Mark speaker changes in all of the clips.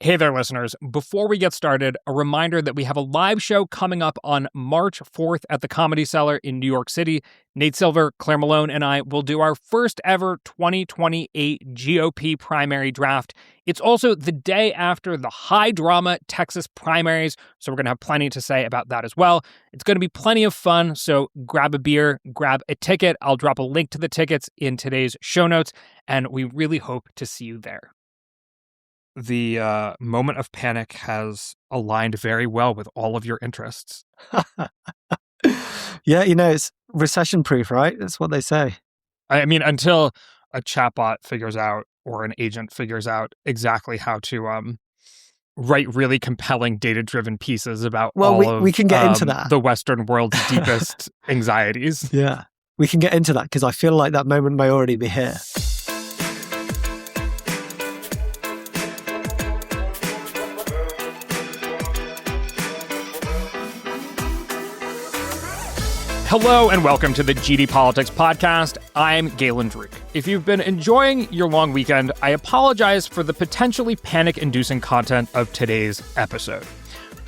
Speaker 1: Hey there, listeners. Before we get started, a reminder that we have a live show coming up on March 4th at the Comedy Cellar in New York City. Nate Silver, Claire Malone, and I will do our first ever 2028 GOP primary draft. It's also the day after the high-drama Texas primaries, so we're going to have plenty to say about that as well. It's going to be plenty of fun, so grab a beer, grab a ticket. I'll drop a link to the tickets in today's show notes, and we really hope to see you there. The moment of panic has aligned very well with all of your interests.
Speaker 2: Yeah, it's recession-proof, right? That's what they say.
Speaker 1: I mean, until a chatbot figures out or an agent figures out exactly how to write really compelling data-driven pieces about
Speaker 2: we can get into that.
Speaker 1: The Western world's deepest anxieties.
Speaker 2: Yeah, we can get into that because I feel like that moment may already be here.
Speaker 1: Hello and welcome to the GD Politics Podcast. I'm Galen Druk. If you've been enjoying your long weekend, I apologize for the potentially panic-inducing content of today's episode.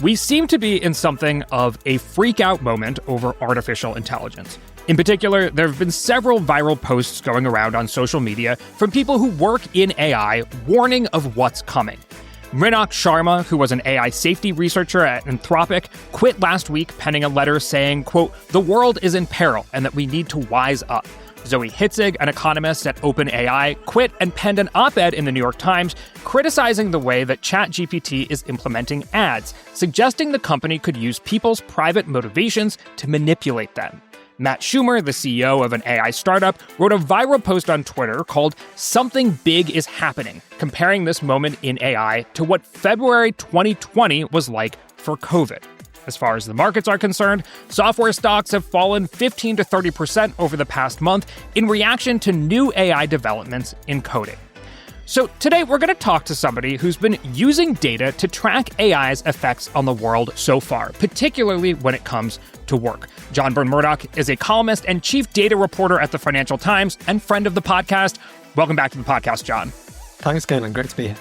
Speaker 1: We seem to be in something of a freak-out moment over artificial intelligence. In particular, there have been several viral posts going around on social media from people who work in AI warning of what's coming. Mrinal Sharma, who was an AI safety researcher at Anthropic, quit last week penning a letter saying, quote, "The world is in peril and that we need to wise up." Zoe Hitzig, an economist at OpenAI, quit and penned an op-ed in the New York Times criticizing the way that ChatGPT is implementing ads, suggesting the company could use people's private motivations to manipulate them. Matt Schumer, the CEO of an AI startup, wrote a viral post on Twitter called "Something Big is Happening," comparing this moment in AI to what February 2020 was like for COVID. As far as the markets are concerned, software stocks have fallen 15 to 30% over the past month in reaction to new AI developments in coding. So today we're going to talk to somebody who's been using data to track AI's effects on the world so far, particularly when it comes to work. John Burn-Murdoch is a columnist and chief data reporter at the Financial Times and friend of the podcast. Welcome back to the podcast, John.
Speaker 2: Thanks, Galen. Great to be here.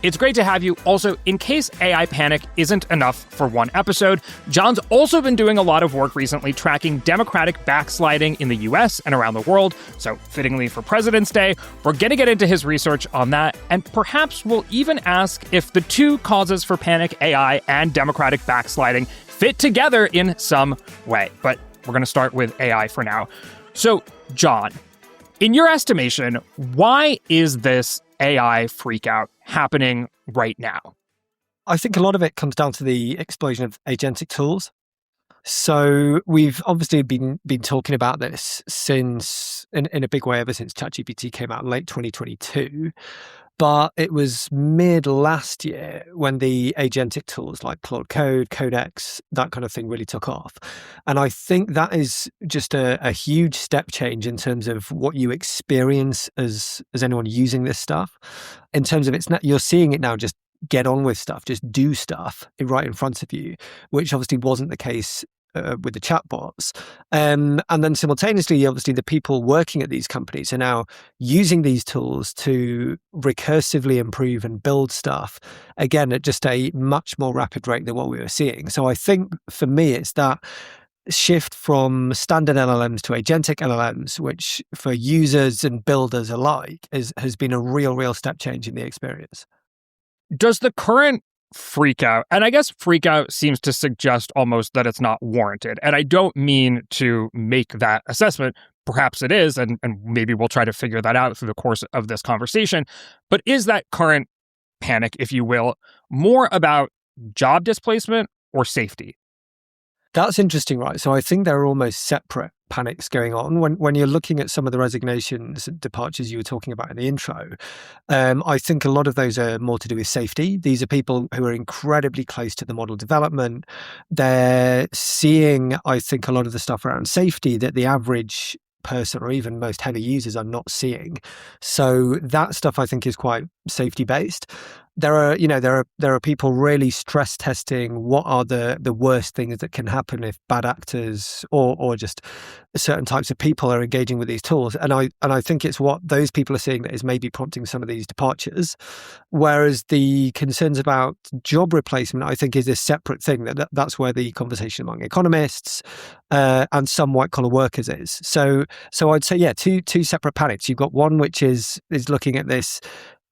Speaker 1: It's great to have you. Also, in case AI panic isn't enough for one episode, John's also been doing a lot of work recently tracking Democratic backsliding in the US and around the world. So fittingly for President's Day, we're going to get into his research on that. And perhaps we'll even ask if the two causes for panic, AI and Democratic backsliding, fit together in some way. But we're going to start with AI for now. So, John, in your estimation, why is this AI freakout happening right now?
Speaker 2: I think a lot of it comes down to the explosion of agentic tools. So we've obviously been talking about this since, in a big way, ever since ChatGPT came out in late 2022. But it was mid last year when the agentic tools like Claude Code, Codex, that kind of thing really took off. And I think that is just a huge step change in terms of what you experience as anyone using this stuff. In terms of you're seeing it now just get on with stuff, just do stuff right in front of you, which obviously wasn't the case with the chatbots. And then simultaneously, obviously, the people working at these companies are now using these tools to recursively improve and build stuff, again, at just a much more rapid rate than what we were seeing. So I think for me, it's that shift from standard LLMs to agentic LLMs, which for users and builders alike has been a real step change in the experience.
Speaker 1: Does the current freak out, and I guess freak out seems to suggest almost that it's not warranted, and I don't mean to make that assessment. Perhaps it is, and maybe we'll try to figure that out through the course of this conversation. But is that current panic, if you will, more about job displacement or safety?
Speaker 2: That's interesting, right? So I think there are almost separate panics going on. When you're looking at some of the resignations and departures you were talking about in the intro, I think a lot of those are more to do with safety. These are people who are incredibly close to the model development. They're seeing, I think, a lot of the stuff around safety that the average person or even most heavy users are not seeing. So that stuff I think is quite safety based. there are people really stress testing what are the worst things that can happen if bad actors or just certain types of people are engaging with these tools. And I think it's what those people are seeing that is maybe prompting some of these departures. Whereas the concerns about job replacement, I think, is a separate thing. That's where the conversation among economists and some white collar workers is. So I'd say, yeah, two separate panics. You've got one which is looking at this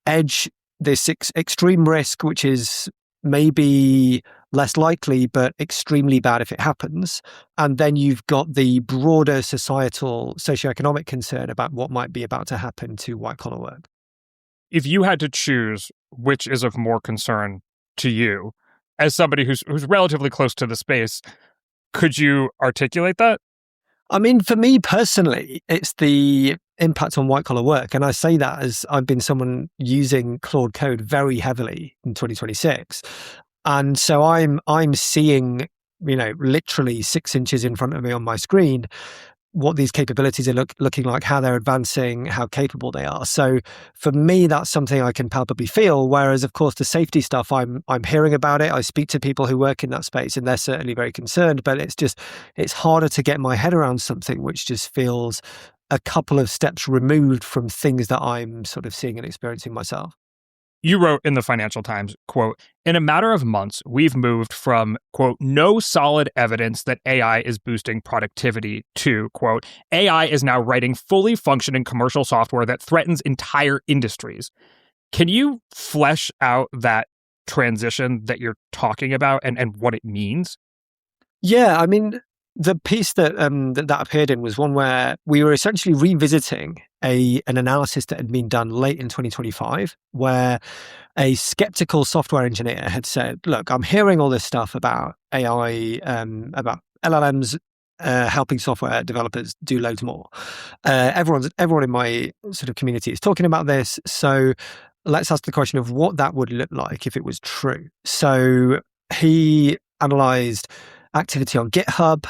Speaker 2: edge, this extreme risk, which is maybe less likely, but extremely bad if it happens. And then you've got the broader societal, socioeconomic concern about what might be about to happen to white collar work.
Speaker 1: If you had to choose which is of more concern to you, as somebody who's relatively close to the space, could you articulate that?
Speaker 2: I mean, for me personally, it's the impact on white collar work. And I say that as I've been someone using Claude Code very heavily in 2026. And so I'm seeing, literally 6 inches in front of me on my screen, what these capabilities are looking like, how they're advancing, how capable they are. So for me, that's something I can palpably feel. Whereas, of course, the safety stuff, I'm hearing about it. I speak to people who work in that space, and they're certainly very concerned. But it's harder to get my head around something which just feels a couple of steps removed from things that I'm sort of seeing and experiencing myself.
Speaker 1: You wrote in the Financial Times, quote, "In a matter of months, we've moved from, quote, no solid evidence that AI is boosting productivity to, quote, AI is now writing fully functioning commercial software that threatens entire industries." Can you flesh out that transition that you're talking about and what it means?
Speaker 2: Yeah, I mean, the piece that appeared in was one where we were essentially revisiting an analysis that had been done late in 2025, where a skeptical software engineer had said, "Look, I'm hearing all this stuff about AI, about LLMs helping software developers do loads more. Everyone in my sort of community is talking about this, so let's ask the question of what that would look like if it was true." So he analyzed activity on GitHub,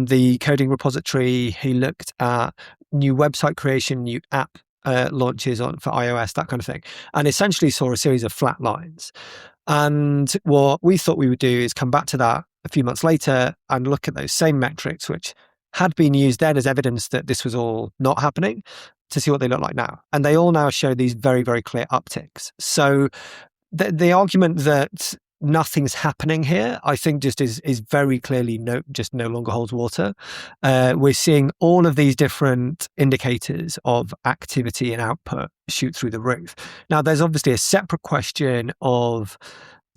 Speaker 2: the coding repository. He looked at new website creation, new app launches for iOS, that kind of thing, and essentially saw a series of flat lines. And what we thought we would do is come back to that a few months later and look at those same metrics, which had been used then as evidence that this was all not happening, to see what they look like now. And they all now show these very, very clear upticks. So the argument that nothing's happening here, I think just is very clearly no longer holds water. We're seeing all of these different indicators of activity and output shoot through the roof. Now, there's obviously a separate question of,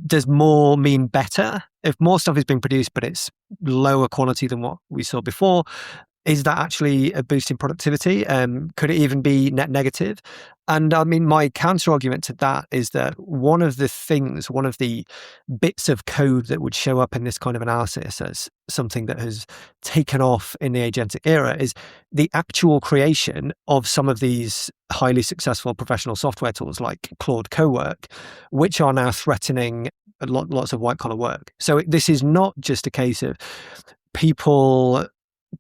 Speaker 2: does more mean better? If more stuff is being produced, but it's lower quality than what we saw before, is that actually a boost in productivity? Could it even be net negative? And I mean, my counter argument to that is that one of the bits of code that would show up in this kind of analysis as something that has taken off in the agentic era is the actual creation of some of these highly successful professional software tools like Claude Cowork, which are now threatening lots of white collar work. So this is not just a case of people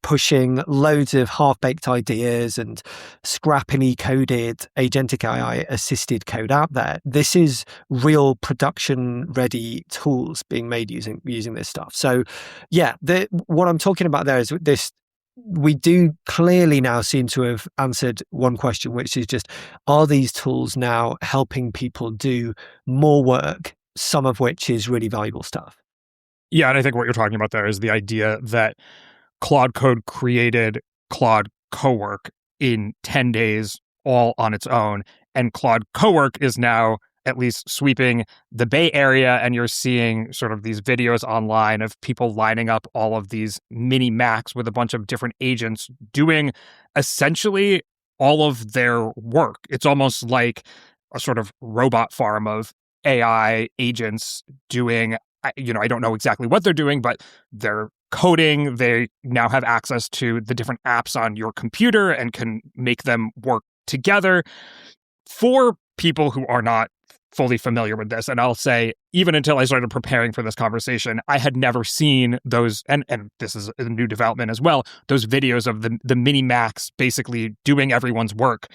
Speaker 2: pushing loads of half-baked ideas and scrappily coded agentic AI assisted code out there. This is real production-ready tools being made using this stuff. So, yeah, what I'm talking about there is this. We do clearly now seem to have answered one question, which is just, are these tools now helping people do more work, some of which is really valuable stuff?
Speaker 1: Yeah, and I think what you're talking about there is the idea that Claude Code created Claude Cowork in 10 days all on its own. And Claude Cowork is now at least sweeping the Bay Area, and you're seeing sort of these videos online of people lining up all of these mini Macs with a bunch of different agents doing essentially all of their work. It's almost like a sort of robot farm of AI agents doing, I don't know exactly what they're doing, but they're coding. They now have access to the different apps on your computer and can make them work together. For people who are not fully familiar with this, and I'll say, even until I started preparing for this conversation, I had never seen those, and this is a new development as well, those videos of the mini Macs basically doing everyone's work.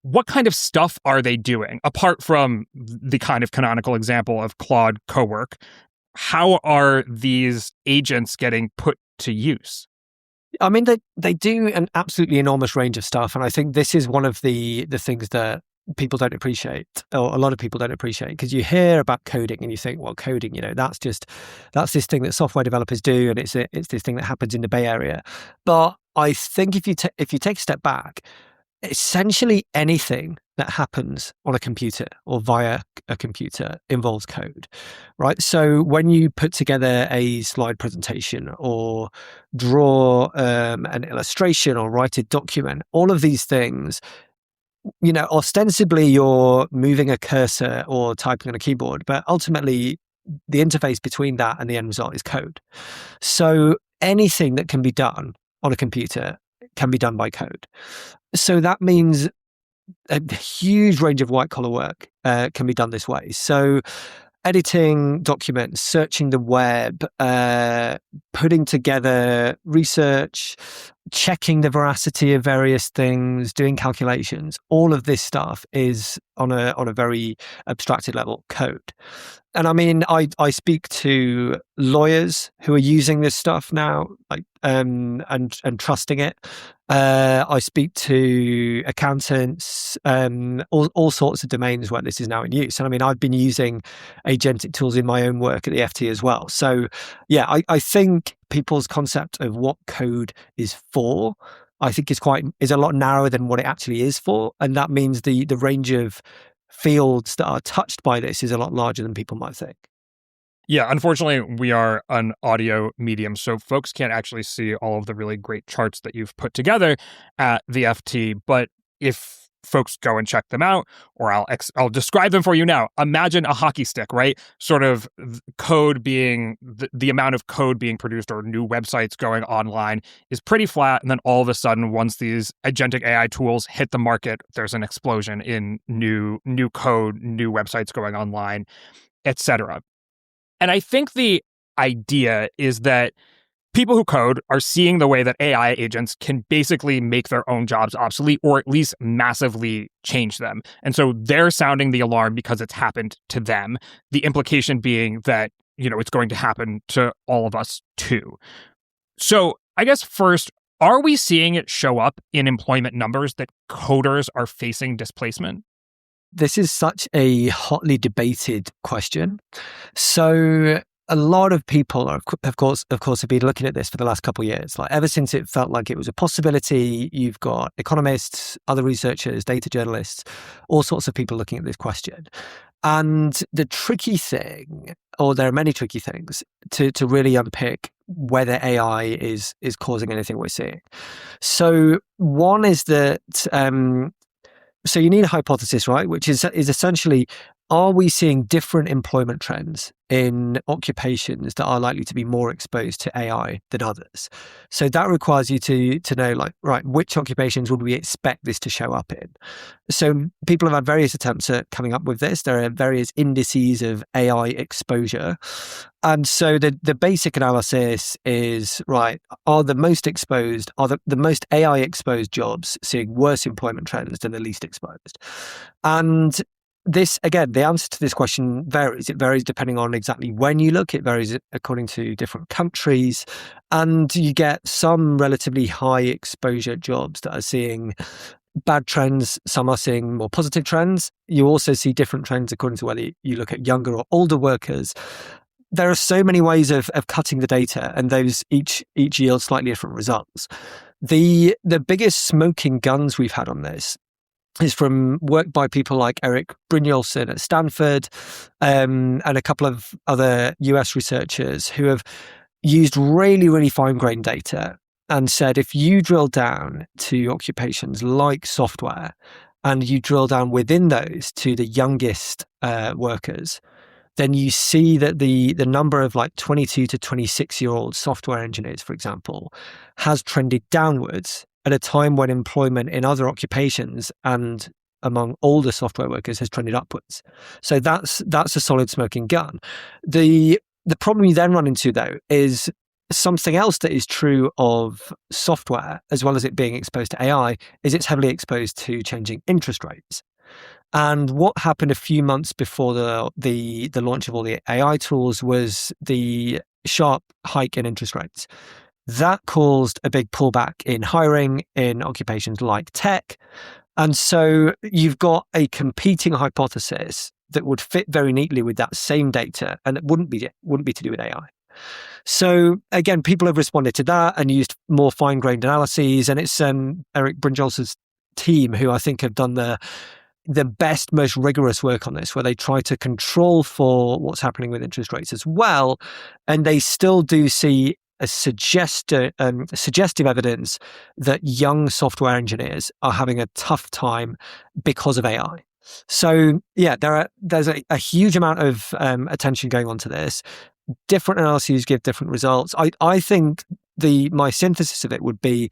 Speaker 1: what kind of stuff are they doing? Apart from the kind of canonical example of Claude Cowork, how are these agents getting put to use?
Speaker 2: I mean, they do an absolutely enormous range of stuff. And I think this is one of the things that people don't appreciate, or a lot of people don't appreciate, because you hear about coding and you think, well, coding, that's this thing that software developers do, and it's this thing that happens in the Bay Area. But I think if you take a step back, essentially anything that happens on a computer or via a computer involves code, right? So when you put together a slide presentation or draw an illustration or write a document, all of these things, ostensibly you're moving a cursor or typing on a keyboard, but ultimately the interface between that and the end result is code. So anything that can be done on a computer can be done by code. So that means a huge range of white collar work can be done this way. So editing documents, searching the web, putting together research, checking the veracity of various things, doing calculations, all of this stuff is on a very abstracted level code. And I mean, I speak to lawyers who are using this stuff now, like and trusting it. I speak to accountants, all sorts of domains where this is now in use. And I mean, I've been using agentic tools in my own work at the FT as well. So yeah, I think people's concept of what code is for, I think is a lot narrower than what it actually is for. And that means the range of fields that are touched by this is a lot larger than people might think.
Speaker 1: Yeah, unfortunately, we are an audio medium, so folks can't actually see all of the really great charts that you've put together at the FT. But if folks go and check them out, or I'll describe them for you now. Imagine a hockey stick, right? Sort of code being, the amount of code being produced or new websites going online is pretty flat. And then all of a sudden, once these agentic AI tools hit the market, there's an explosion in new code, new websites going online, etc. And I think the idea is that people who code are seeing the way that AI agents can basically make their own jobs obsolete, or at least massively change them. And so they're sounding the alarm because it's happened to them. The implication being that, it's going to happen to all of us too. So I guess first, are we seeing it show up in employment numbers that coders are facing displacement?
Speaker 2: This is such a hotly debated question. So a lot of people are, of course, have been looking at this for the last couple of years. Like ever since it felt like it was a possibility, you've got economists, other researchers, data journalists, all sorts of people looking at this question. And the tricky thing, or there are many tricky things to really unpick whether AI is causing anything we're seeing. So one is that so you need a hypothesis, right? Which is essentially, are we seeing different employment trends in occupations that are likely to be more exposed to AI than others? So that requires you to know, like, right, which occupations would we expect this to show up in? So people have had various attempts at coming up with this. There are various indices of AI exposure. And so the basic analysis is, right, are the most AI exposed jobs seeing worse employment trends than the least exposed? And this, again, the answer to this question varies. It varies depending on exactly when you look. It varies according to different countries. And you get some relatively high exposure jobs that are seeing bad trends. Some are seeing more positive trends. You also see different trends according to whether you look at younger or older workers. There are so many ways of cutting the data, and those each yield slightly different results. The biggest smoking guns we've had on this is from work by people like Eric Brynjolfsson at Stanford, and a couple of other US researchers who have used really, really fine-grained data and said, if you drill down to occupations like software and you drill down within those to the youngest workers, then you see that the number of like 22 to 26-year-old software engineers, for example, has trended downwards at a time when employment in other occupations and among older software workers has trended upwards. So that's a solid smoking gun. The problem you then run into, though, is something else that is true of software, as well as it being exposed to AI, is it's heavily exposed to changing interest rates. And what happened a few months before the launch of all the AI tools was the sharp hike in interest rates. That caused a big pullback in hiring in occupations like tech. And so you've got a competing hypothesis that would fit very neatly with that same data, and it wouldn't be to do with AI. So again, people have responded to that and used more fine-grained analyses, and it's Eric Brynjolf's team who I think have done the best, most rigorous work on this, where they try to control for what's happening with interest rates as well, and they still do see a suggestive evidence that young software engineers are having a tough time because of AI. So yeah, there's a huge amount of attention going on to this. Different analyses give different results. I think my synthesis of it would be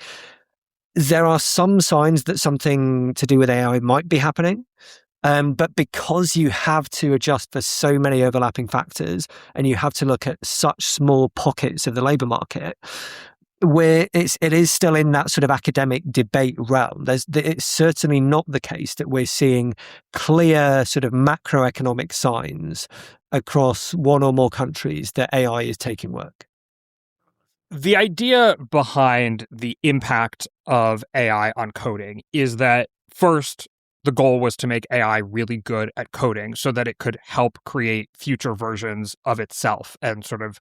Speaker 2: there are some signs that something to do with AI might be happening. But because you have to adjust for so many overlapping factors and you have to look at such small pockets of the labour market, where it is still in that sort of academic debate realm. It's certainly not the case that we're seeing clear sort of macroeconomic signs across one or more countries that AI is taking work.
Speaker 1: The idea behind the impact of AI on coding is that, first, the goal was to make AI really good at coding so that it could help create future versions of itself and sort of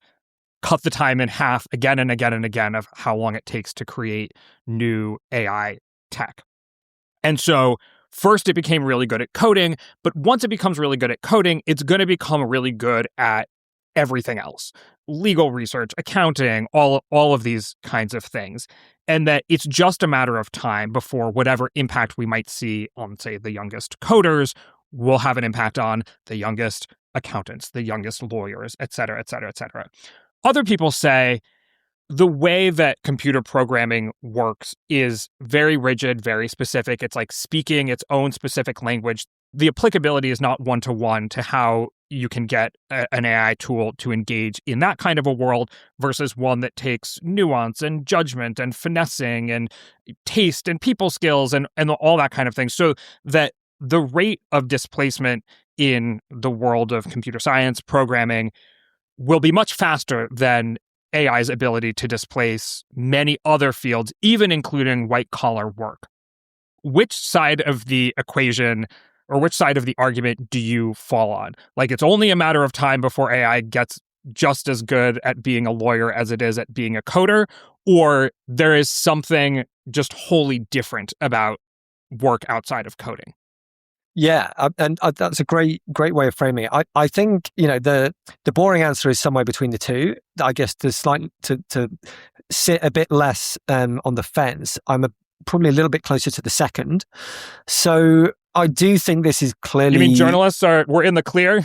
Speaker 1: cut the time in half again and again and again of how long it takes to create new AI tech. And so first it became really good at coding, but once it becomes really good at coding, it's going to become really good at everything else. Legal research, accounting, all of these kinds of things. And that it's just a matter of time before whatever impact we might see on, say, the youngest coders will have an impact on the youngest accountants, the youngest lawyers, et cetera, et cetera, et cetera. Other people say the way that computer programming works is very rigid, very specific. It's like speaking its own specific language. The applicability is not one-to-one to how you can get an AI tool to engage in that kind of a world versus one that takes nuance and judgment and finessing and taste and people skills and all that kind of thing. So that the rate of displacement in the world of computer science programming will be much faster than AI's ability to displace many other fields, even including white-collar work. Which side of the equation or which side of the argument do you fall on? Like, it's only a matter of time before AI gets just as good at being a lawyer as it is at being a coder, or there is something just wholly different about work outside of coding?
Speaker 2: Yeah, and that's a great way of framing it. I think, the boring answer is somewhere between the two. I guess the slight to sit a bit less on the fence, I'm probably a little bit closer to the second. So I do think this is clearly...
Speaker 1: You mean journalists we're in the clear?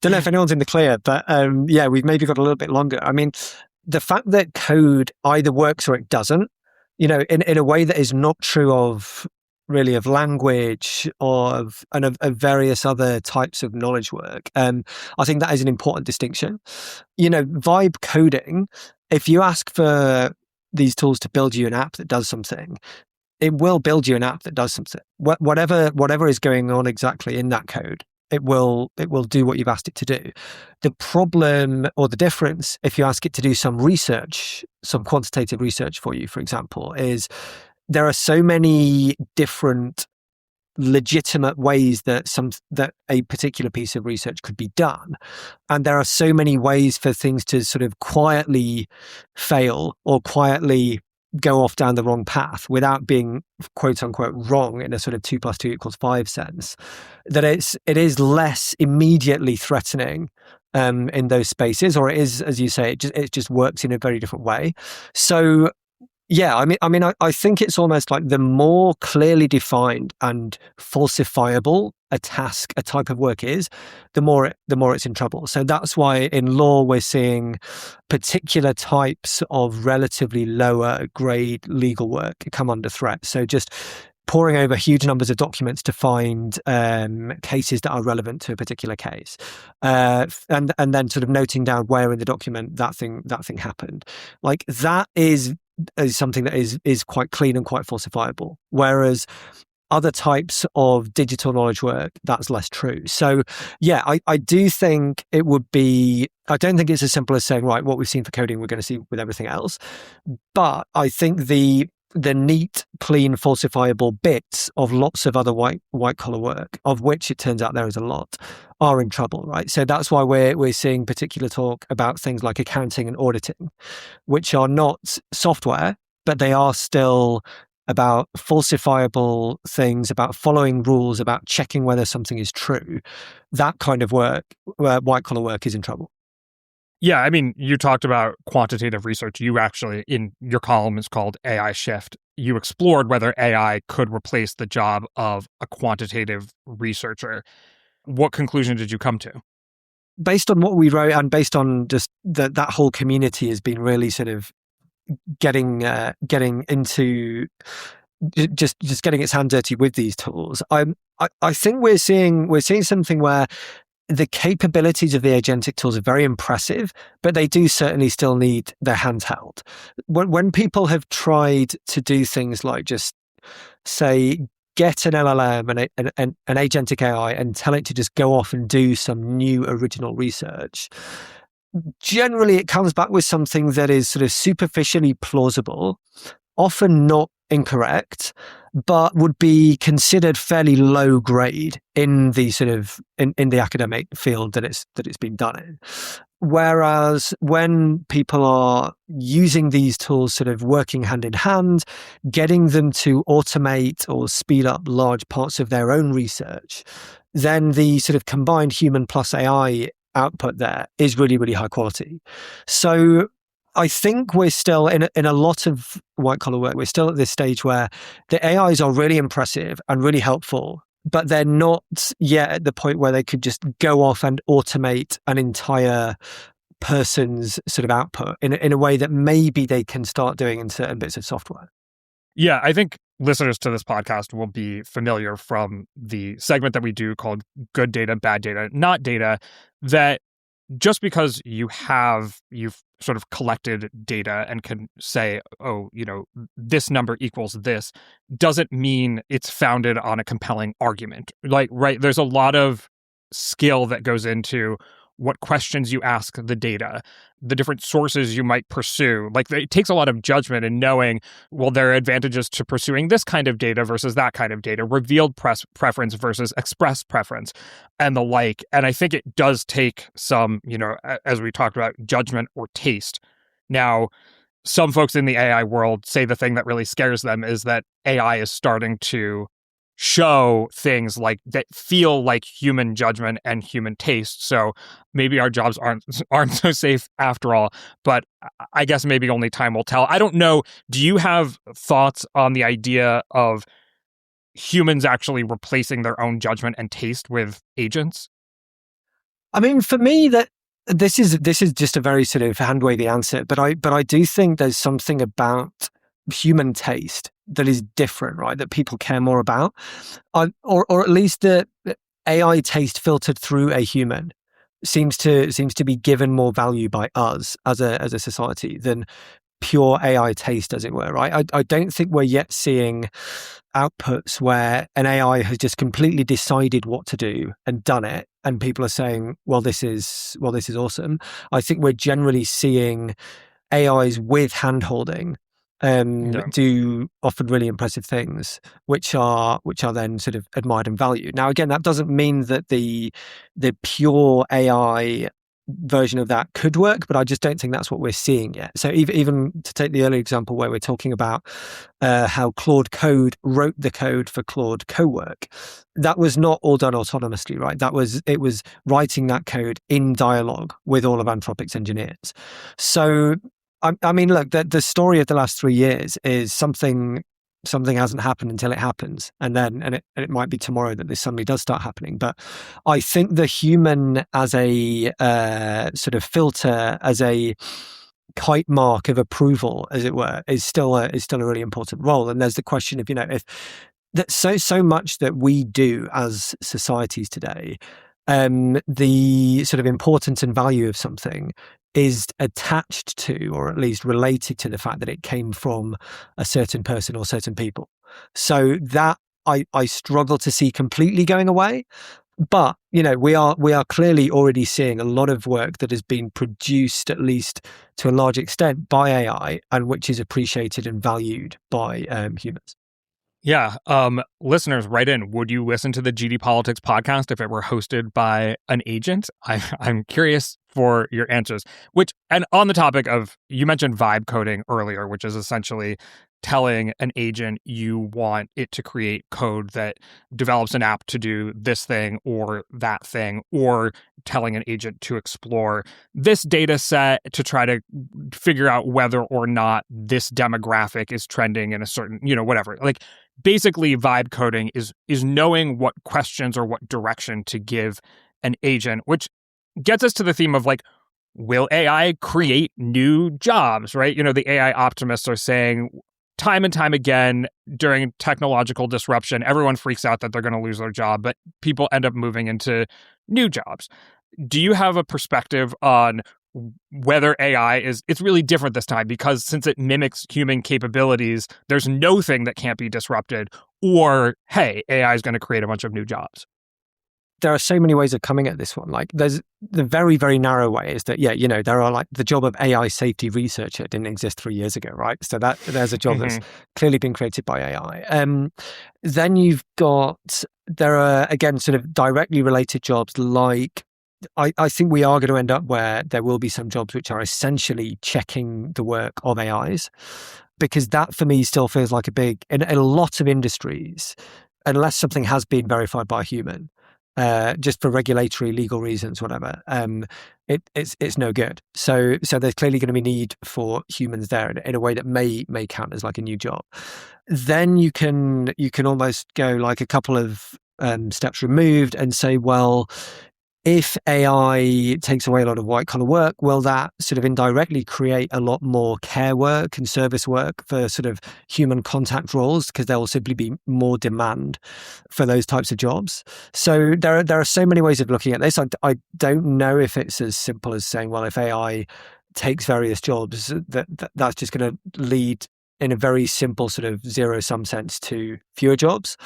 Speaker 2: Don't know if anyone's in the clear, but yeah, we've maybe got a little bit longer. I mean, the fact that code either works or it doesn't, in a way that is not true of language or of various other types of knowledge work. I think that is an important distinction. Vibe coding, if you ask for these tools to build you an app that does something, it will build you an app that does something. Whatever is going on exactly in that code, it will do what you've asked it to do. The problem or the difference, if you ask it to do some research, some quantitative research for you, for example, is there are so many different legitimate ways that a particular piece of research could be done. And there are so many ways for things to sort of quietly fail or quietly go off down the wrong path without being quote unquote wrong in a sort of 2 + 2 = 5 sense, that it is less immediately threatening in those spaces, or it is, as you say, it just works in a very different way. So yeah, I think it's almost like the more clearly defined and falsifiable a task, a type of work is, the more it's in trouble. So that's why in law we're seeing particular types of relatively lower grade legal work come under threat. So just poring over huge numbers of documents to find cases that are relevant to a particular case, and then sort of noting down where in the document that thing happened. Like that is something that is quite clean and quite falsifiable. Whereas other types of digital knowledge work, that's less true. So yeah, I do think it would be, I don't think it's as simple as saying, right, what we've seen for coding, we're going to see with everything else. But I think the neat, clean, falsifiable bits of lots of other white collar work, of which it turns out there is a lot, are in trouble, right? So that's why we're seeing particular talk about things like accounting and auditing, which are not software, but they are still about falsifiable things, about following rules, about checking whether something is true. That kind of work, white collar work, is in trouble.
Speaker 1: Yeah, I mean, you talked about quantitative research. You actually, in your column is called AI Shift, you explored whether AI could replace the job of a quantitative researcher. What conclusion did you come to?
Speaker 2: Based on what we wrote and based on just that whole community has been really sort of getting into just getting its hand dirty with these tools. I think we're seeing something where the capabilities of the agentic tools are very impressive, but they do certainly still need their hands held. When people have tried to do things like just say, get an LLM and an agentic AI and tell it to just go off and do some new original research, generally it comes back with something that is sort of superficially plausible, often not incorrect, but would be considered fairly low grade in the sort of in the academic field that it's been done in. Whereas when people are using these tools sort of working hand in hand, getting them to automate or speed up large parts of their own research, then the sort of combined human plus AI output there is really, really high quality. So I think we're still in a lot of white collar work, we're still at this stage where the AIs are really impressive and really helpful, but they're not yet at the point where they could just go off and automate an entire person's sort of output in a way that maybe they can start doing in certain bits of software.
Speaker 1: Yeah, I think listeners to this podcast will be familiar from the segment that we do called Good Data, Bad Data, Not Data, that just because you've sort of collected data and can say, oh, this number equals this, doesn't mean it's founded on a compelling argument. Like, right, there's a lot of skill that goes into what questions you ask the data, the different sources you might pursue. Like, it takes a lot of judgment in knowing, well, there are advantages to pursuing this kind of data versus that kind of data, revealed preference versus expressed preference, and the like. And I think it does take some, as we talked about, judgment or taste. Now, some folks in the AI world say the thing that really scares them is that AI is starting to show things like that feel like human judgment and human taste. So maybe our jobs aren't so safe after all, but I guess maybe only time will tell. I don't know. Do you have thoughts on the idea of humans actually replacing their own judgment and taste with agents?
Speaker 2: I mean, for me, that this is just a very sort of hand-wavy answer, but I do think there's something about human taste that is different, right? That people care more about, or at least the AI taste filtered through a human seems to be given more value by us as a society than pure AI taste, as it were, right? I don't think we're yet seeing outputs where an AI has just completely decided what to do and done it, and people are saying, well, this is awesome. I think we're generally seeing AIs with hand-holding do often really impressive things, which are then sort of admired and valued. Now, again, that doesn't mean that the pure AI version of that could work, but I just don't think that's what we're seeing yet. So even to take the earlier example where we're talking about how Claude Code wrote the code for Claude Cowork, that was not all done autonomously, right? It was writing that code in dialogue with all of Anthropic's engineers. So I mean, look, the story of the last 3 years is something hasn't happened until it happens, and it might be tomorrow that this suddenly does start happening. But I think the human as a sort of filter, as a kite mark of approval, as it were, is still a really important role. And there's the question of, that so much that we do as societies today, the sort of importance and value of something is attached to, or at least related to, the fact that it came from a certain person or certain people. So that I struggle to see completely going away. But, we are clearly already seeing a lot of work that has been produced, at least to a large extent, by AI, and which is appreciated and valued by humans.
Speaker 1: Yeah. Listeners, write in. Would you listen to the GD Politics podcast if it were hosted by an agent? I'm curious for your answers. And on the topic of, you mentioned vibe coding earlier, which is essentially telling an agent you want it to create code that develops an app to do this thing or that thing, or telling an agent to explore this data set to try to figure out whether or not this demographic is trending in a certain, whatever. Like, basically, vibe coding is knowing what questions or what direction to give an agent, which gets us to the theme of, like, will AI create new jobs, right? The AI optimists are saying time and time again during technological disruption, everyone freaks out that they're going to lose their job, but people end up moving into new jobs. Do you have a perspective on whether AI it's really different this time, because since it mimics human capabilities, there's no thing that can't be disrupted, or, hey, AI is going to create a bunch of new jobs?
Speaker 2: There are so many ways of coming at this one. Like, there's the very, very narrow way is that, there are, like, the job of AI safety researcher didn't exist 3 years ago, right? So there's a job that's clearly been created by AI. Then there are, again, sort of directly related jobs, like, I think we are going to end up where there will be some jobs which are essentially checking the work of AIs, because that for me still feels like in a lot of industries, unless something has been verified by a human, just for regulatory, legal reasons, whatever, it's no good. So there's clearly going to be need for humans there in a way that may count as like a new job. Then you can almost go like a couple of steps removed and say, well, if AI takes away a lot of white collar work, will that sort of indirectly create a lot more care work and service work for sort of human contact roles, because there will simply be more demand for those types of jobs? So there are so many ways of looking at this. I don't know if it's as simple as saying, well, if AI takes various jobs, that's just going to lead in a very simple sort of zero-sum sense to fewer jobs.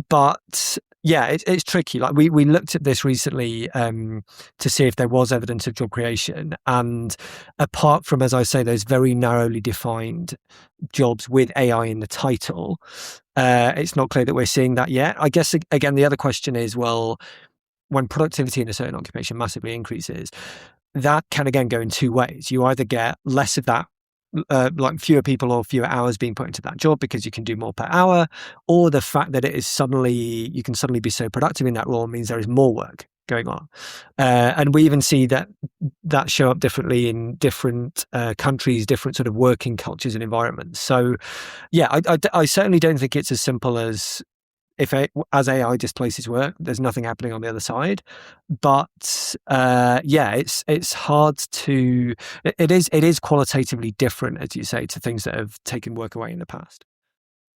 Speaker 2: But yeah, it's tricky. Like, we looked at this recently to see if there was evidence of job creation. And apart from, as I say, those very narrowly defined jobs with AI in the title, it's not clear that we're seeing that yet. I guess, again, the other question is, well, when productivity in a certain occupation massively increases, that can, again, go in two ways. You either get less of that, like fewer people or fewer hours being put into that job because you can do more per hour, or the fact that you can suddenly be so productive in that role means there is more work going on. And we even see that show up differently in different countries, different sort of working cultures and environments. So yeah, I certainly don't think it's as simple as as AI displaces work, there's nothing happening on the other side. But it's hard to. It is qualitatively different, as you say, to things that have taken work away in the past.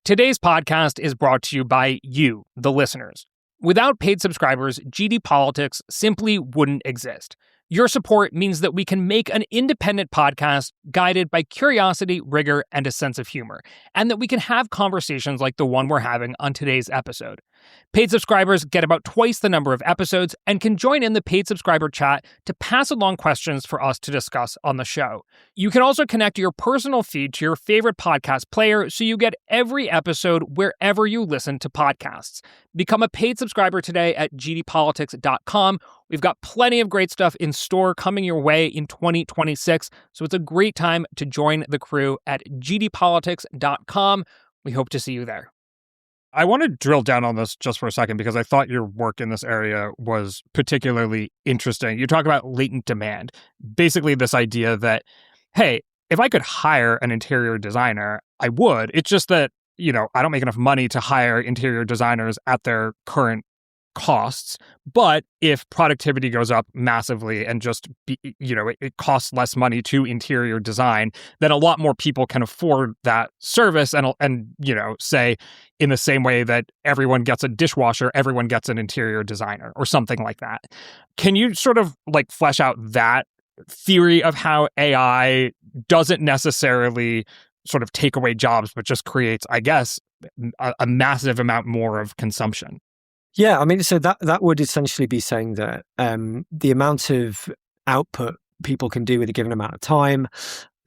Speaker 1: Today's podcast is brought to you by you, the listeners. Without paid subscribers, GD Politics simply wouldn't exist. Your support means that we can make an independent podcast guided by curiosity, rigor, and a sense of humor, and that we can have conversations like the one we're having on today's episode. Paid subscribers get about twice the number of episodes and can join in the paid subscriber chat to pass along questions for us to discuss on the show. You can also connect your personal feed to your favorite podcast player so you get every episode wherever you listen to podcasts. Become a paid subscriber today at gdpolitics.com. We've got plenty of great stuff in store coming your way in 2026, so it's a great time to join the crew at gdpolitics.com. We hope to see you there. I want to drill down on this just for a second, because I thought your work in this area was particularly interesting. You talk about latent demand, basically this idea that, hey, if I could hire an interior designer, I would. It's just that, I don't make enough money to hire interior designers at their current costs. But if productivity goes up massively and it costs less money to interior design, then a lot more people can afford that service. And say in the same way that everyone gets a dishwasher, everyone gets an interior designer or something like that. Can you sort of like flesh out that theory of how AI doesn't necessarily sort of take away jobs, but just creates, I guess, a massive amount more of consumption?
Speaker 2: Yeah, I mean, so that would essentially be saying that the amount of output people can do with a given amount of time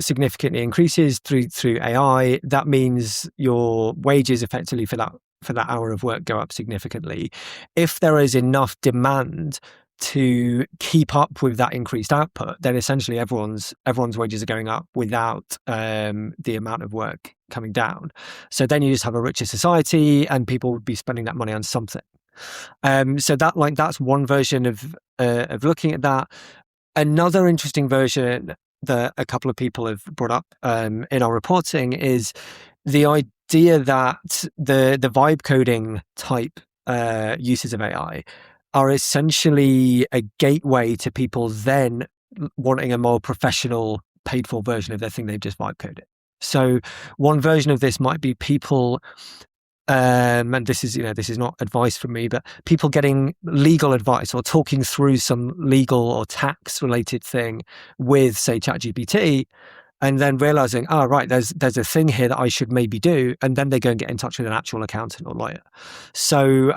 Speaker 2: significantly increases through AI. That means your wages effectively for that hour of work go up significantly. If there is enough demand to keep up with that increased output, then essentially everyone's wages are going up without the amount of work coming down. So then you just have a richer society, and people would be spending that money on something. So that's one version of looking at that. Another interesting version that a couple of people have brought up in our reporting is the idea that the vibe coding type uses of AI are essentially a gateway to people then wanting a more professional, paid for version of their thing they've just vibe coded. So one version of this might be people, and this is not advice from me, but people getting legal advice or talking through some legal or tax related thing with, say, ChatGPT, and then realizing, right, there's a thing here that I should maybe do, and then they go and get in touch with an actual accountant or lawyer. So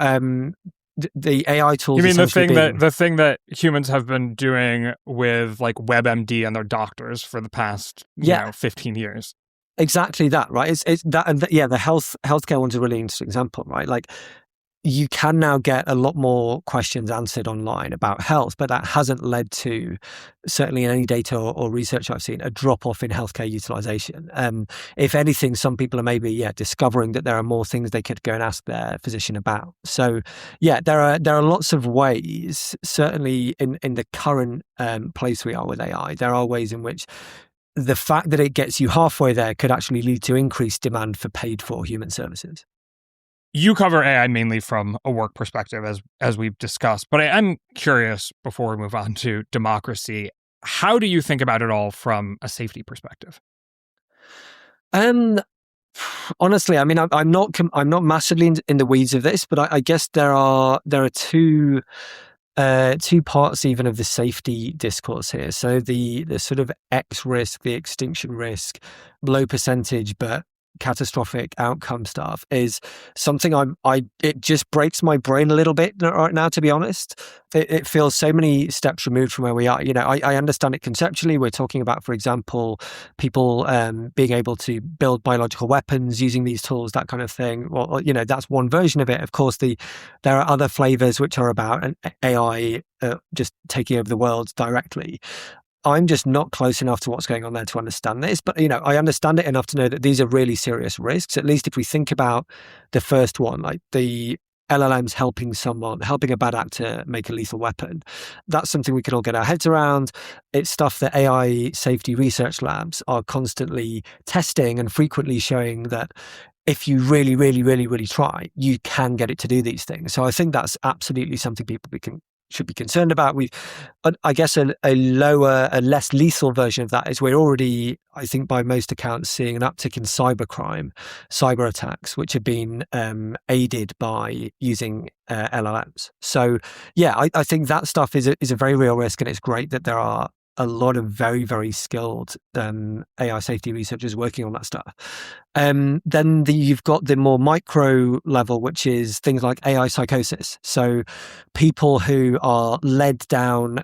Speaker 2: the AI tools.
Speaker 1: You mean the thing that humans have been doing with like WebMD and their doctors for the past 15 years?
Speaker 2: Exactly that, right? It's that, and the healthcare one's a really interesting example, right? Like, you can now get a lot more questions answered online about health, but that hasn't led to, certainly in any data or research I've seen, a drop off in healthcare utilization. If anything, some people are maybe discovering that there are more things they could go and ask their physician about. So there are lots of ways, certainly in the current place we are with AI, there are ways in which the fact that it gets you halfway there could actually lead to increased demand for paid for human services.
Speaker 1: You cover AI mainly from a work perspective, as we've discussed, but I'm curious, before we move on to democracy, how do you think about it all from a safety perspective?
Speaker 2: Honestly, I mean, I'm not massively in the weeds of this, but I guess there are two parts even of the safety discourse here. So the sort of X risk, the extinction risk, low percentage but catastrophic outcome stuff is something it just breaks my brain a little bit right now, to be honest. It feels so many steps removed from where we are. I understand it conceptually. We're talking about, for example, people being able to build biological weapons using these tools, that kind of thing. Well, that's one version of it. Of course, there are other flavors which are about an AI just taking over the world directly. I'm just not close enough to what's going on there to understand this. But, I understand it enough to know that these are really serious risks. At least if we think about the first one, like the LLMs helping a bad actor make a lethal weapon. That's something we can all get our heads around. It's stuff that AI safety research labs are constantly testing and frequently showing that if you really, really, really, really try, you can get it to do these things. So I think that's absolutely something people should be concerned about. I guess a less lethal version of that is we're already, I think by most accounts, seeing an uptick in cybercrime, cyber attacks, which have been aided by using LLMs. So I think that stuff is a very real risk, and it's great that there are a lot of very, very skilled AI safety researchers working on that stuff. Then you've got the more micro level, which is things like AI psychosis. So people who are led down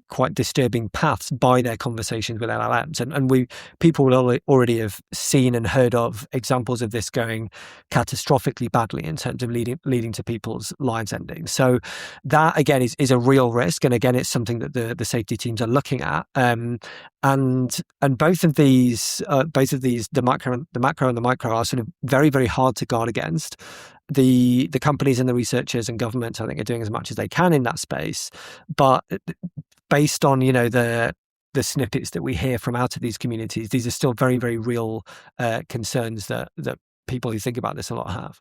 Speaker 2: quite disturbing paths by their conversations with LLMs. And people will already have seen and heard of examples of this going catastrophically badly in terms of leading to people's lives ending. So that, again, is a real risk. And again, it's something that the safety teams are looking at. And both of these, the macro and the micro, are sort of very, very hard to guard against. The companies and the researchers and governments, I think, are doing as much as they can in that space. But based on the snippets that we hear from out of these communities, these are still very, very real concerns that people who think about this a lot have.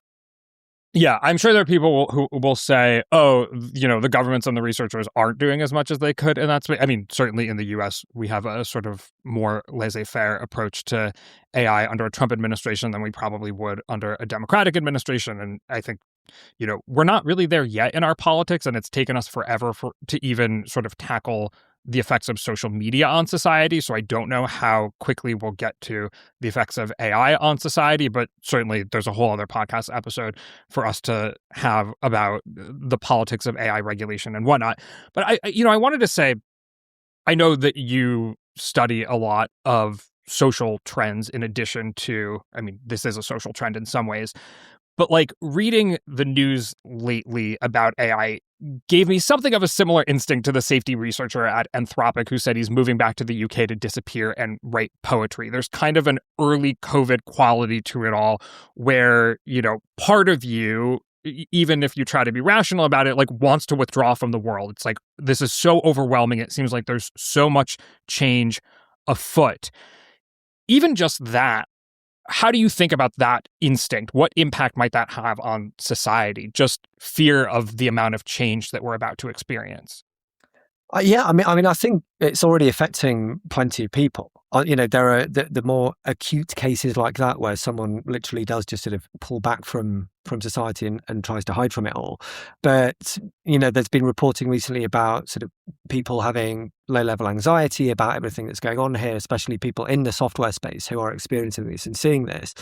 Speaker 1: Yeah, I'm sure there are people who will say, oh, the governments and the researchers aren't doing as much as they could. And I mean, certainly in the US, we have a sort of more laissez-faire approach to AI under a Trump administration than we probably would under a Democratic administration. And I think, we're not really there yet in our politics, and it's taken us forever to even sort of tackle the effects of social media on society. So I don't know how quickly we'll get to the effects of AI on society, but certainly there's a whole other podcast episode for us to have about the politics of AI regulation and whatnot. But I wanted to say, I know that you study a lot of social trends in addition to, I mean, this is a social trend in some ways, but like reading the news lately about AI gave me something of a similar instinct to the safety researcher at Anthropic who said he's moving back to the UK to disappear and write poetry. There's kind of an early COVID quality to it all where, part of you, even if you try to be rational about it, like wants to withdraw from the world. It's like, this is so overwhelming. It seems like there's so much change afoot. Even just that, how do you think about that instinct? What impact might that have on society? Just fear of the amount of change that we're about to experience.
Speaker 2: Yeah, I think it's already affecting plenty of people. There are the more acute cases like that where someone literally does just sort of pull back from society and tries to hide from it all. But, there's been reporting recently about sort of people having low-level anxiety about everything that's going on here, especially people in the software space who are experiencing this and seeing this.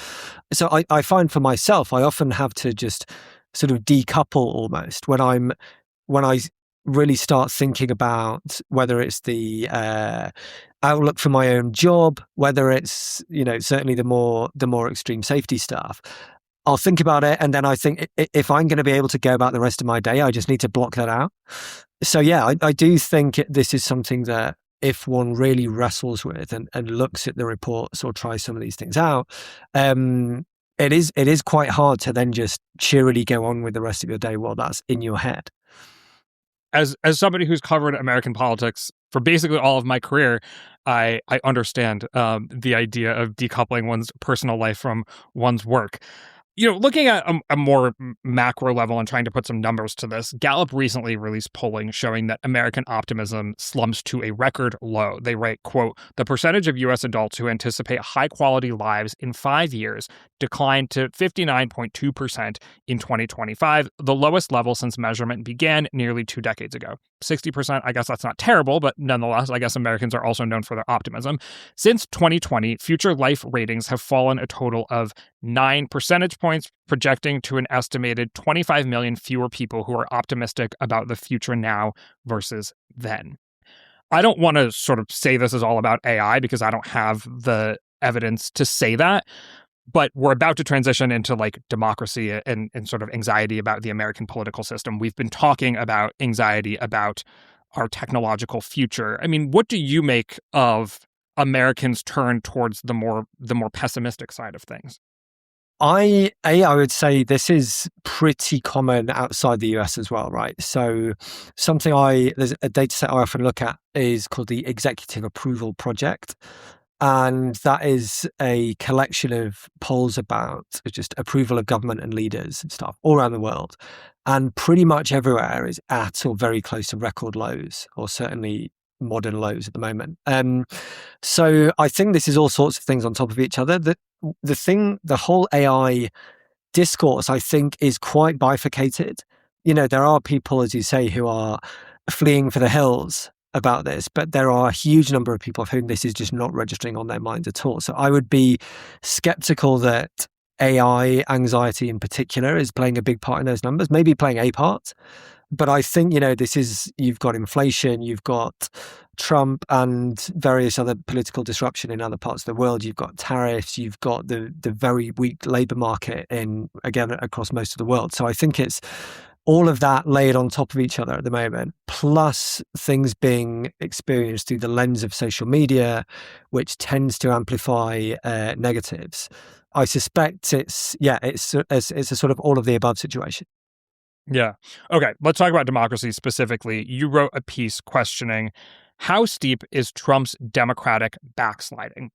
Speaker 2: So I find for myself, I often have to just sort of decouple almost when I really start thinking about whether it's the outlook for my own job, whether it's, certainly the more extreme safety stuff. I'll think about it, and then I think if I'm going to be able to go about the rest of my day, I just need to block that out. So yeah, I do think this is something that if one really wrestles with and looks at the reports or tries some of these things out, it is quite hard to then just cheerily go on with the rest of your day while that's in your head.
Speaker 1: As somebody who's covered American politics for basically all of my career, I understand the idea of decoupling one's personal life from one's work. Looking at a more macro level and trying to put some numbers to this, Gallup recently released polling showing that American optimism slumps to a record low. They write, quote, the percentage of U.S. adults who anticipate high-quality lives in 5 years declined to 59.2% in 2025, the lowest level since measurement began nearly 2 decades ago. 60%, I guess that's not terrible, but nonetheless, I guess Americans are also known for their optimism. Since 2020, future life ratings have fallen a total of 9 percentage points, projecting to an estimated 25 million fewer people who are optimistic about the future now versus then. I don't want to sort of say this is all about AI because I don't have the evidence to say that, but we're about to transition into like democracy and sort of anxiety about the American political system. We've been talking about anxiety about our technological future. I mean, what do you make of Americans' turn towards the more pessimistic side of things?
Speaker 2: I would say this is pretty common outside the US as well, right? So there's a data set I often look at is called the Executive Approval Project. And that is a collection of polls about just approval of government and leaders and stuff all around the world. And pretty much everywhere is at or very close to record lows, or certainly modern lows at the moment. So I think this is all sorts of things on top of each other. The whole AI discourse, I think, is quite bifurcated. There are people, as you say, who are fleeing for the hills about this, but there are a huge number of people for whom this is just not registering on their minds at all. So I would be skeptical that AI anxiety in particular is playing a big part in those numbers, maybe playing a part. But I think, you've got inflation, you've got Trump and various other political disruption in other parts of the world. You've got tariffs, you've got the very weak labor market again, across most of the world. So I think it's all of that layered on top of each other at the moment, plus things being experienced through the lens of social media, which tends to amplify negatives. I suspect it's a sort of all of the above situation.
Speaker 1: Yeah. Okay. Let's talk about democracy specifically. You wrote a piece questioning how steep is Trump's Democratic backsliding?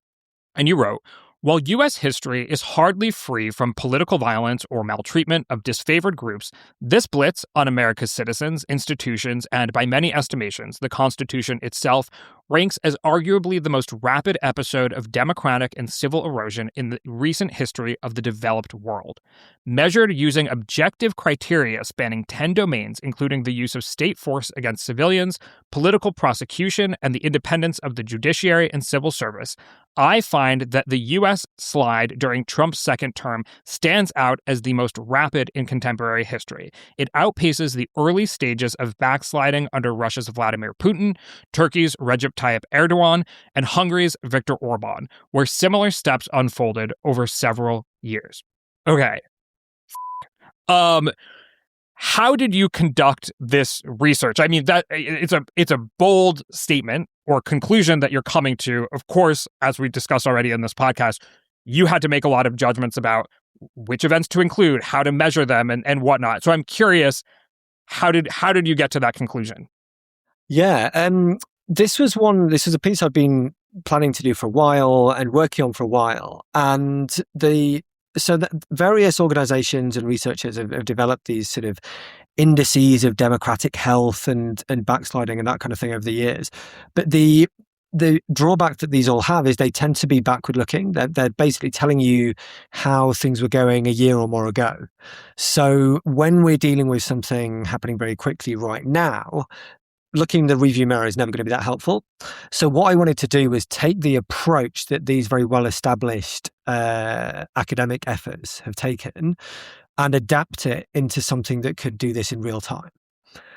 Speaker 1: And you wrote, While U.S. history is hardly free from political violence or maltreatment of disfavored groups, this blitz on America's citizens, institutions, and by many estimations, the Constitution itself, ranks as arguably the most rapid episode of democratic and civil erosion in the recent history of the developed world. Measured using objective criteria spanning 10 domains, including the use of state force against civilians, political prosecution, and the independence of the judiciary and civil service, I find that the U.S. slide during Trump's second term stands out as the most rapid in contemporary history. It outpaces the early stages of backsliding under Russia's Vladimir Putin, Turkey's Recep Tayyip Erdogan, and Hungary's Viktor Orban, where similar steps unfolded over several years. Okay. How did you conduct this research? I mean, that it's a bold statement or conclusion that you're coming to. Of course, as we discussed already in this podcast, you had to make a lot of judgments about which events to include, how to measure them, and whatnot. So I'm curious, how did you get to that conclusion?
Speaker 2: Yeah, this was a piece I've been planning to do for a while and working on for a while, and so that various organizations and researchers have developed these sort of indices of democratic health and backsliding and that kind of thing over the years. But the drawback that these all have is they tend to be backward looking. They're basically telling you how things were going a year or more ago. So when we're dealing with something happening very quickly right now, looking in the review mirror is never going to be that helpful. So what I wanted to do was take the approach that these very well-established academic efforts have taken and adapt it into something that could do this in real time.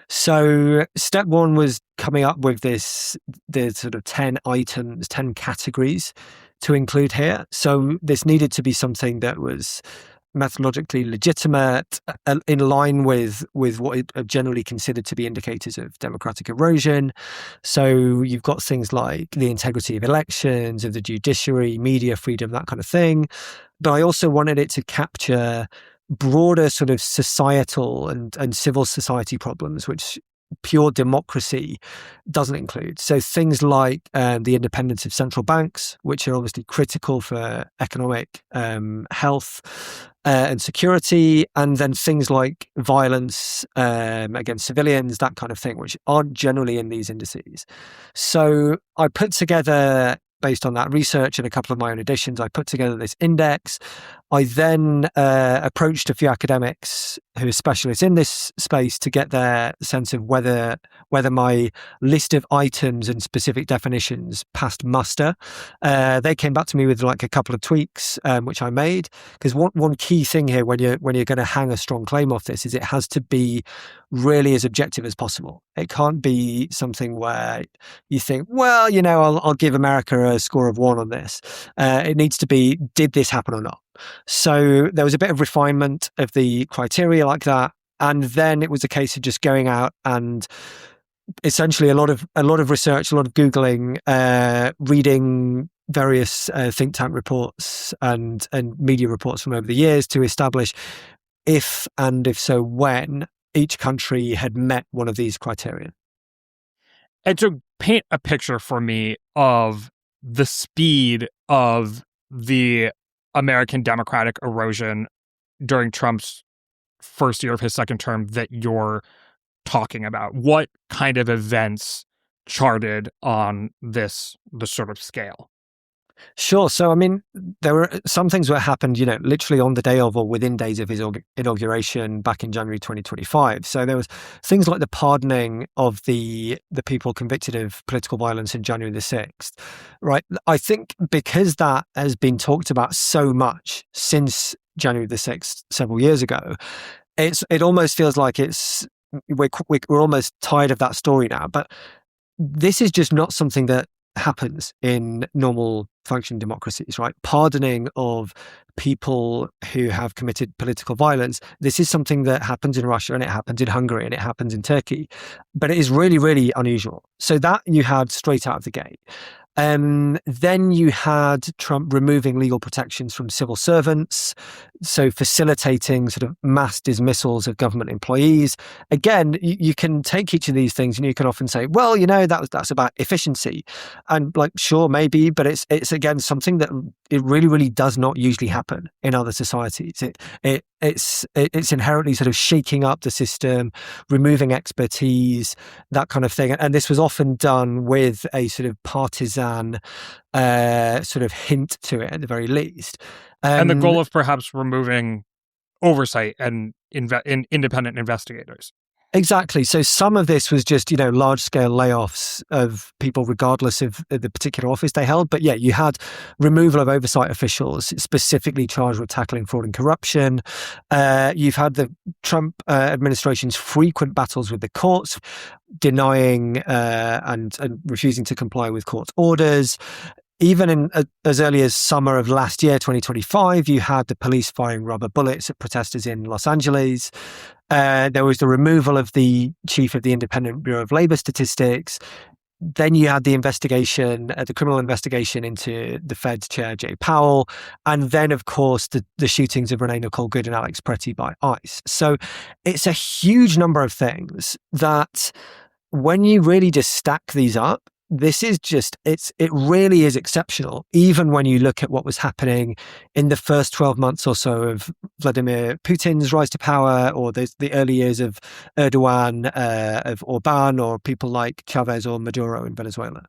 Speaker 2: So step one was coming up with the sort of 10 items, 10 categories to include here. So this needed to be something that was methodologically legitimate, in line with what are generally considered to be indicators of democratic erosion. So you've got things like the integrity of elections, of the judiciary, media freedom, that kind of thing. But I also wanted it to capture broader sort of societal and civil society problems, which pure democracy doesn't include. So things like the independence of central banks, which are obviously critical for economic health and security, and then things like violence against civilians, that kind of thing, which aren't generally in these indices. So I put together, based on that research and a couple of my own additions, I put together this index. I then approached a few academics who are specialists in this space to get their sense of whether my list of items and specific definitions passed muster. They came back to me with like a couple of tweaks, which I made, because one key thing here when you're going to hang a strong claim off this is it has to be really as objective as possible. It can't be something where you think, well, I'll give America a score of 1 on this. It needs to be, did this happen or not? So there was a bit of refinement of the criteria like that. And then it was a case of just going out and essentially a lot of research, a lot of Googling, reading various think tank reports and media reports from over the years to establish if so when each country had met one of these criteria.
Speaker 1: And to paint a picture for me of the speed of the American democratic erosion during Trump's first year of his second term that you're talking about, what kind of events charted on this sort of scale?
Speaker 2: Sure. So, I mean, there were some things that happened, literally on the day of or within days of his inauguration back in January 2025. So there was things like the pardoning of the people convicted of political violence in January the 6th, right? I think because that has been talked about so much since January the 6th, several years ago, it almost feels like we're almost tired of that story now. But this is just not something that happens in normal functioning democracies, right? Pardoning of people who have committed political violence. This is something that happens in Russia and it happens in Hungary and it happens in Turkey, but it is really, really unusual. So that you had straight out of the gate. Then you had Trump removing legal protections from civil servants, so facilitating sort of mass dismissals of government employees. Again, you can take each of these things and you can often say, well, that's about efficiency. And sure, maybe, but it's again something that it really does not usually happen in other societies. It's inherently sort of shaking up the system, removing expertise, that kind of thing. And this was often done with a sort of partisan sort of hint to it at the very least.
Speaker 1: And the goal of perhaps removing oversight and in independent investigators.
Speaker 2: Exactly. So some of this was just, large-scale layoffs of people regardless of the particular office they held. But yeah, you had removal of oversight officials specifically charged with tackling fraud and corruption. You've had the Trump administration's frequent battles with the courts, denying and refusing to comply with court orders. Even in as early as summer of last year, 2025, you had the police firing rubber bullets at protesters in Los Angeles. There was the removal of the chief of the Independent Bureau of Labor Statistics. Then you had the investigation, the criminal investigation into the Fed's chair, Jay Powell. And then, of course, the shootings of Renee Nicole Good and Alex Pretty by ICE. So it's a huge number of things that when you really just stack these up, this is just, it really is exceptional, even when you look at what was happening in the first 12 months or so of Vladimir Putin's rise to power, or the early years of Erdogan, of Orban, or people like Chavez or Maduro in Venezuela.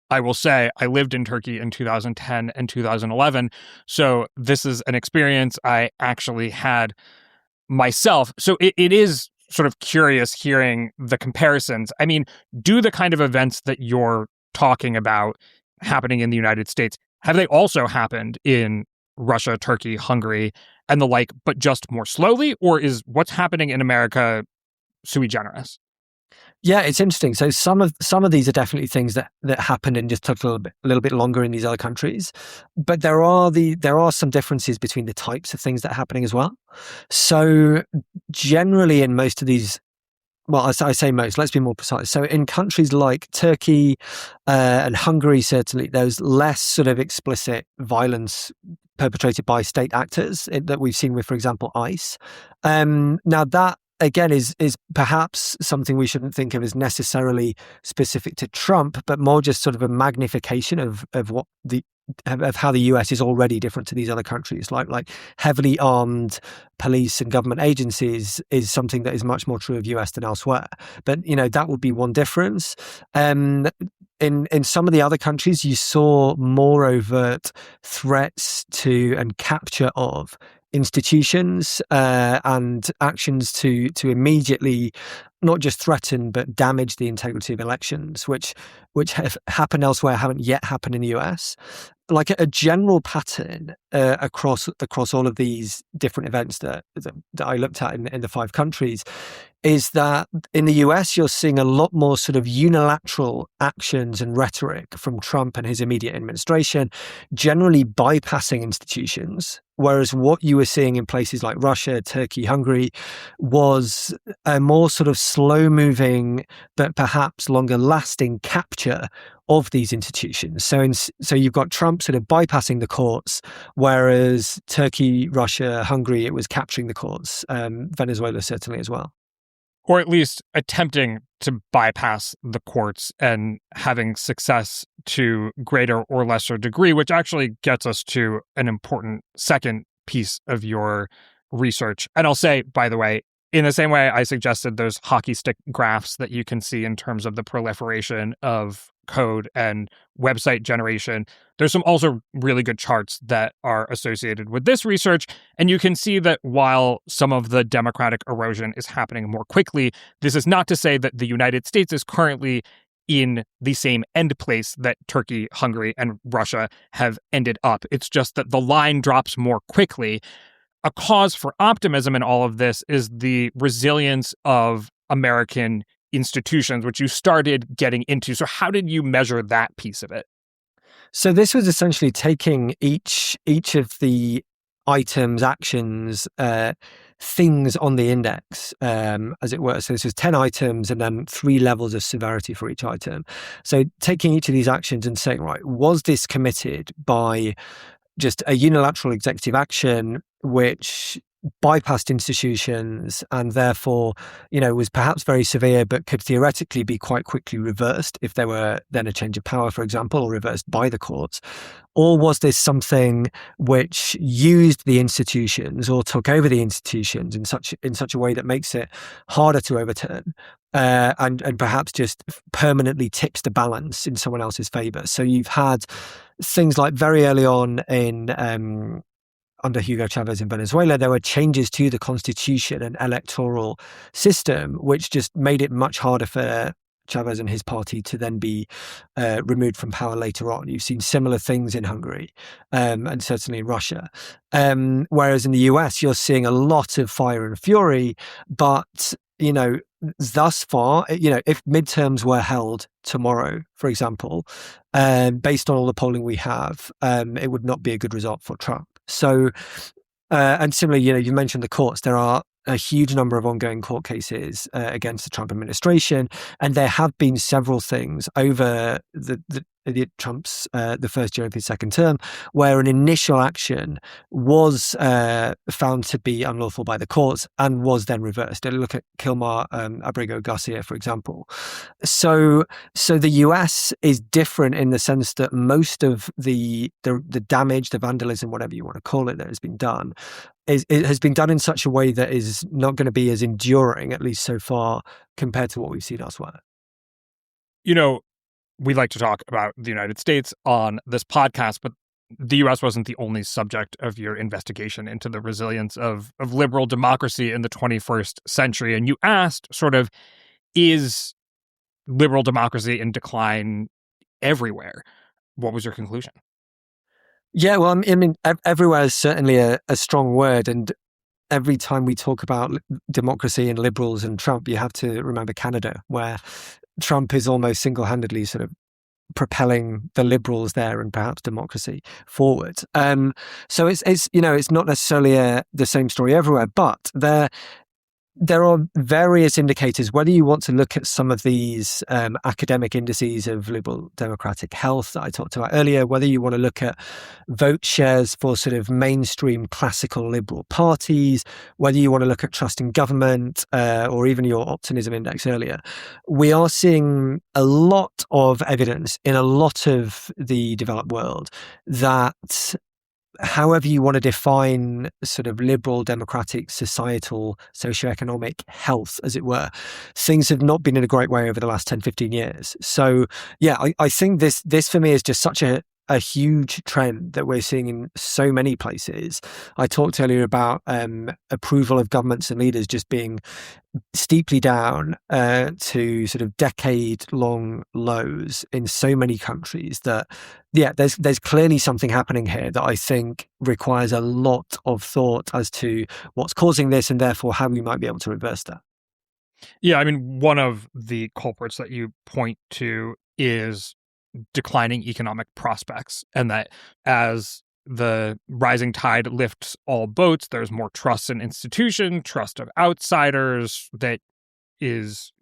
Speaker 1: I will say I lived in Turkey in 2010 and 2011, so this is an experience I actually had myself. So it is sort of curious hearing the comparisons. I mean, do the kind of events that you're talking about happening in the United States, have they also happened in Russia, Turkey, Hungary, and the like, but just more slowly? Or is what's happening in America sui generis?
Speaker 2: Yeah, it's interesting. So some of these are definitely things that happened and just took a little bit longer in these other countries. But there are some differences between the types of things that are happening as well. So generally in most of these, well, I say most, let's be more precise. So in countries like Turkey and Hungary, certainly, there's less sort of explicit violence perpetrated by state actors that we've seen with, for example, ICE. Now that, again, is perhaps something we shouldn't think of as necessarily specific to Trump, but more just sort of a magnification of how the US is already different to these other countries. Like heavily armed police and government agencies is something that is much more true of US than elsewhere. But that would be one difference. In some of the other countries, you saw more overt threats to and capture of institutions and actions to immediately not just threaten but damage the integrity of elections, which have happened elsewhere, haven't yet happened in the US. Like a general pattern across all of these different events that I looked at in the 5 countries is that in the US, you're seeing a lot more sort of unilateral actions and rhetoric from Trump and his immediate administration, generally bypassing institutions. Whereas what you were seeing in places like Russia, Turkey, Hungary was a more sort of slow-moving, but perhaps longer-lasting capture of these institutions. So you've got Trump sort of bypassing the courts, whereas Turkey, Russia, Hungary, it was capturing the courts, Venezuela certainly as well.
Speaker 1: Or at least attempting to bypass the courts and having success to greater or lesser degree, which actually gets us to an important second piece of your research. And I'll say, by the way, in the same way I suggested those hockey stick graphs that you can see in terms of the proliferation of code and website generation, there's some also really good charts that are associated with this research. And you can see that while some of the democratic erosion is happening more quickly, this is not to say that the United States is currently in the same end place that Turkey, Hungary, and Russia have ended up. It's just that the line drops more quickly. A cause for optimism in all of this is the resilience of American institutions, which you started getting into. So how did you measure that piece of it?
Speaker 2: So this was essentially taking each of the items, actions, things on the index, as it were. So this was 10 items and then 3 levels of severity for each item. So taking each of these actions and saying, right, was this committed by just a unilateral executive action which bypassed institutions and therefore, was perhaps very severe, but could theoretically be quite quickly reversed if there were then a change of power, for example, or reversed by the courts? Or was this something which used the institutions or took over the institutions in such a way that makes it harder to overturn, and perhaps just permanently tips the balance in someone else's favor? So you've had things like very early on in under Hugo Chavez in Venezuela, there were changes to the constitution and electoral system, which just made it much harder for Chavez and his party to then be removed from power later on. You've seen similar things in Hungary, and certainly in Russia. Whereas in the US, you're seeing a lot of fire and fury, but thus far, if midterms were held tomorrow, for example, based on all the polling we have, it would not be a good result for Trump. So, and similarly, you mentioned the courts. There are a huge number of ongoing court cases against the Trump administration, and there have been several things over Trump's the first year of his second term, where an initial action was found to be unlawful by the courts and was then reversed. Look at Kilmar Abrego Garcia, for example. So the US is different in the sense that most of the damage, the vandalism, whatever you want to call it, that has been done, it has been done in such a way that is not going to be as enduring, at least so far, compared to what we've seen elsewhere.
Speaker 1: We like to talk about the United States on this podcast, but the U.S. wasn't the only subject of your investigation into the resilience of liberal democracy in the 21st century. And you asked is liberal democracy in decline everywhere? What was your conclusion?
Speaker 2: Yeah, well, I mean, everywhere is certainly a strong word. And every time we talk about democracy and liberals and Trump, you have to remember Canada, where Trump is almost single-handedly sort of propelling the liberals there and perhaps democracy forward. So it's not necessarily the same story everywhere, but there are various indicators, whether you want to look at some of these academic indices of liberal democratic health that I talked about earlier, whether you want to look at vote shares for sort of mainstream classical liberal parties, whether you want to look at trust in government, or even your optimism index earlier. We are seeing a lot of evidence in a lot of the developed world that however you want to define sort of liberal, democratic, societal, socioeconomic health, as it were, things have not been in a great way over the last 10, 15 years. So, yeah, I think this for me is just such a huge trend that we're seeing in so many places. I talked earlier about approval of governments and leaders just being steeply down to sort of decade-long lows in so many countries that, yeah, there's clearly something happening here that I think requires a lot of thought as to what's causing this and therefore how we might be able to reverse that.
Speaker 1: Yeah, I mean, one of the culprits that you point to is declining economic prospects, and that as the rising tide lifts all boats, there's more trust in institution, trust of outsiders that is,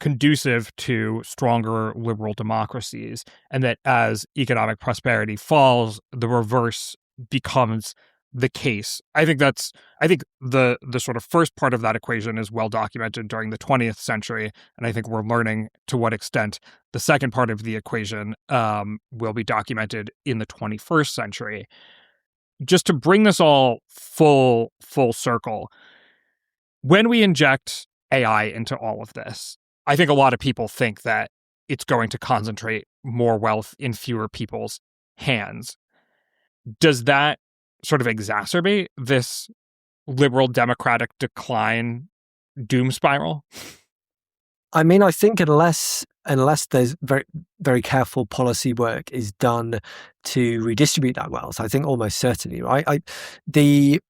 Speaker 1: conducive to stronger liberal democracies, and that as economic prosperity falls, the reverse becomes the case. I think the sort of first part of that equation is well documented during the 20th century, and I think we're learning to what extent the second part of the equation will be documented in the 21st century. Just to bring this all full circle, when we inject AI into all of this, I think a lot of people think that it's going to concentrate more wealth in fewer people's hands. Does that sort of exacerbate this liberal democratic decline doom spiral?
Speaker 2: I mean, I think unless there's very, very careful policy work is done to redistribute that wealth, I think almost certainly, right? The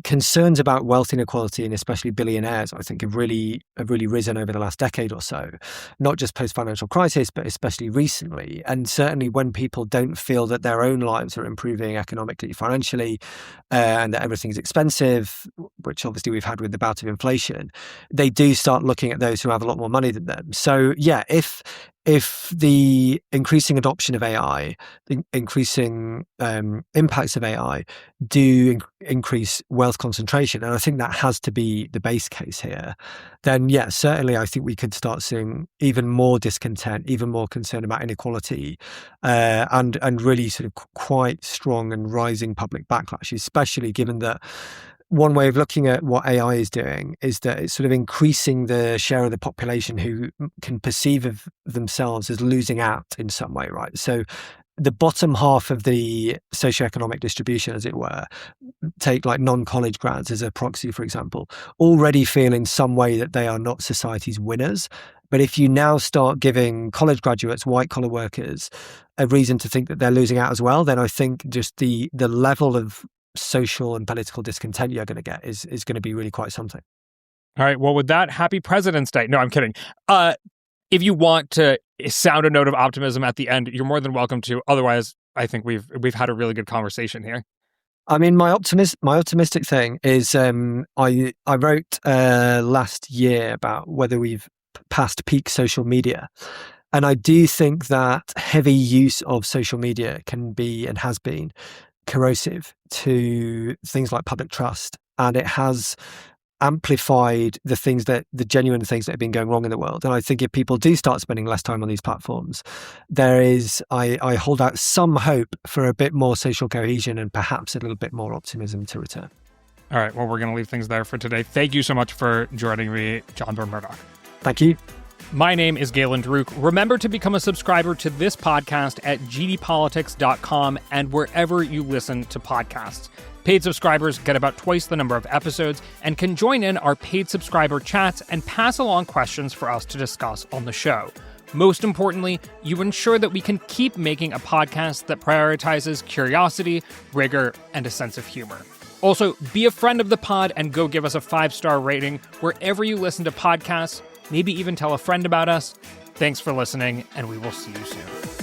Speaker 2: concerns about wealth inequality and especially billionaires, I think have really risen over the last decade or so, not just post-financial crisis, but especially recently. And certainly when people don't feel that their own lives are improving economically, financially, and that everything's expensive, which obviously we've had with the bout of inflation, they do start looking at those who have a lot more money than them. So yeah, if if the increasing adoption of AI, the increasing impacts of AI do increase wealth concentration, and I think that has to be the base case here, then yeah, certainly I think we could start seeing even more discontent, even more concern about inequality, and really sort of quite strong and rising public backlash, especially given that one way of looking at what AI is doing is that it's sort of increasing the share of the population who can perceive of themselves as losing out in some way, right? So the bottom half of the socioeconomic distribution, as it were, take like non-college grads as a proxy, for example, already feel in some way that they are not society's winners. But if you now start giving college graduates, white-collar workers, a reason to think that they're losing out as well, then I think just the level of social and political discontent you're going to get is going to be really quite something.
Speaker 1: All right. Well, with that, happy President's Day. No, I'm kidding. If you want to sound a note of optimism at the end, you're more than welcome to. Otherwise, I think we've had a really good conversation here.
Speaker 2: I mean, my optimistic thing is I wrote last year about whether we've passed peak social media. And I do think that heavy use of social media can be and has been corrosive to things like public trust, and it has amplified the genuine things that have been going wrong in the world. And I think if people do start spending less time on these platforms, I hold out some hope for a bit more social cohesion and perhaps a little bit more optimism to return.
Speaker 1: All right, well, we're going to leave things there for today. Thank you so much for joining me, John Burn-Murdoch.
Speaker 2: Thank you.
Speaker 1: My name is Galen Druk. Remember to become a subscriber to this podcast at gdpolitics.com and wherever you listen to podcasts. Paid subscribers get about twice the number of episodes and can join in our paid subscriber chats and pass along questions for us to discuss on the show. Most importantly, you ensure that we can keep making a podcast that prioritizes curiosity, rigor, and a sense of humor. Also, be a friend of the pod and go give us a 5-star rating wherever you listen to podcasts. Maybe even tell a friend about us. Thanks for listening, and we will see you soon.